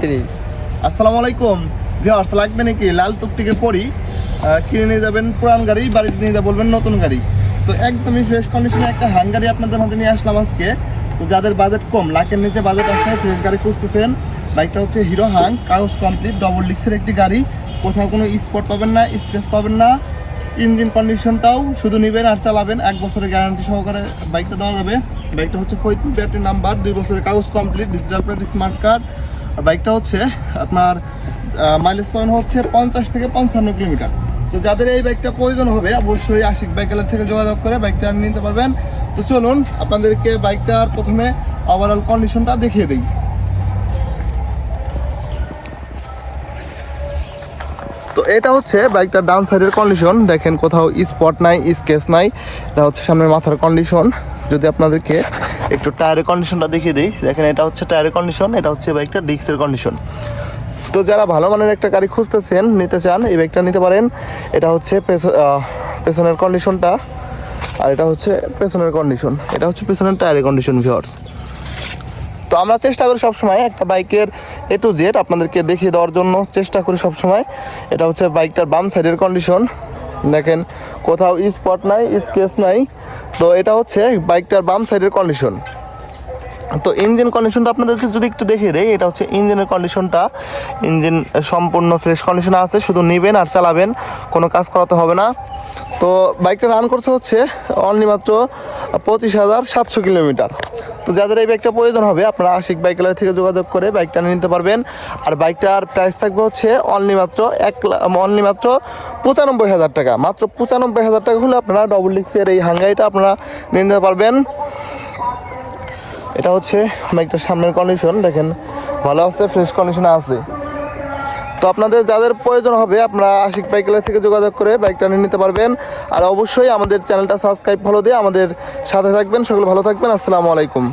আসসালামু আলাইকুম ভিউয়ার্স, লাগবে নাকি লাল টুকটুকে পরি কিনে নিয়ে যাবেন পুরান গাড়ি, বাড়িতে নিয়ে যা বলবেন নতুন গাড়ি। তো একদমই ফ্রেশ কন্ডিশনে একটা হাঙ্গারি আপনাদের মাঝে নিয়ে আসলাম আজকে। তো যাদের বাজেট কম, লাখের নিচে বাজেট আছে, ফ্রেশ গাড়ি খুঁজতেছেন, বাইকটা হচ্ছে হিরো হাং, কাগজ কমপ্লিট, ডবল ডিক্সের একটি গাড়ি। কোথাও কোনো স্পট পাবেন না, স্ক্র্যাচ পাবেন না। ইঞ্জিন কন্ডিশনটাও শুধু নেবেন আর চালাবেন, 1 বছরের গ্যারান্টি সহকারে বাইকটা দেওয়া যাবে। বাইকটা হচ্ছে ফরিদপুর ব্যাটারি নাম্বার, 2 বছরের কাগজ complete, digital plate, smart card. বাইকটা হচ্ছে আপনার মাইলেজ পয়েন্ট হচ্ছে 50 থেকে 55 কিলোমিটার। তো যাদের এই বাইকটা প্রয়োজন হবে অবশ্যই আশিক বাইক গ্যালারি থেকে যোগাযোগ করে বাইকটা নিতে পারবেন। তো চলুন আপনাদেরকে বাইকটার প্রথমে ওভারঅল কন্ডিশনটা দেখিয়ে দিই। তো এটা হচ্ছে বাইকটার ডান সাইডের কন্ডিশন, দেখেন কোথাও স্পট নাই, স্কেচ নাই। এটা হচ্ছে সামনের মাথার কন্ডিশন। যদি আপনাদেরকে একটু টায়ারের কন্ডিশনটা দেখিয়ে দিই, দেখেন এটা হচ্ছে টায়ারের কন্ডিশন, এটা হচ্ছে বাইকটা ডিস্কের কন্ডিশন। তো যারা ভালো মানের একটা গাড়ি খুঁজতেছেন, নিতে চান, এই বাইকটা নিতে পারেন। এটা হচ্ছে পেছনের কন্ডিশনটা, আর এটা হচ্ছে পেছনের কন্ডিশন, এটা হচ্ছে পেছনের টায়ারের কন্ডিশন ভিউয়ার্স। তো আমরা চেষ্টা করি সবসময় একটা বাইকের A to Z আপনাদেরকে দেখিয়ে দেওয়ার জন্য চেষ্টা করি সবসময়। এটা হচ্ছে বাইকটার বাম সাইডের কন্ডিশন, দেখেন কোথাও স্পট নাই, স্কেচ নাই। তো এটা হচ্ছে বাইকটার বাম সাইডের কন্ডিশন। তো ইঞ্জিন কন্ডিশনটা আপনাদেরকে যদি একটু দেখিয়ে দেয়, এটা হচ্ছে ইঞ্জিনের কন্ডিশনটা। ইঞ্জিন সম্পূর্ণ ফ্রেশ কন্ডিশনে আছে, শুধু নেবেন আর চালাবেন, কোনো কাজ করাতে হবে না। তো বাইকটা রান করতে হচ্ছে অনলি মাত্র 25,700 কিলোমিটার। তো যাদের এই বাইকটা প্রয়োজন হবে আপনারা আশিক বাইক গ্যালারি থেকে যোগাযোগ করে বাইকটা নিতে পারবেন। আর বাইকটার প্রাইস থাকবে হচ্ছে অনলি মাত্র 95,000 টাকা। মাত্র 95,000 টাকা হলে আপনারা ডবল ডিক্সের এই হাঙ্গারিটা আপনারা নিয়ে নিতে পারবেন। এটা হচ্ছে বাইকটার সামনের কন্ডিশন, দেখেন ভালো আছে, ফ্রেশ কন্ডিশনে আছে। তো আপনাদের যাদের প্রয়োজন হবে আপনারা আশিক বাইক গ্যালারি থেকে যোগাযোগ করে বাইকটা নিয়ে নিতে পারবেন। আর অবশ্যই আমাদের চ্যানেলটা সাবস্ক্রাইব ফলো দিয়ে আমাদের সাথে থাকবেন। সকলে ভালো থাকবেন, আসসালামু আলাইকুম।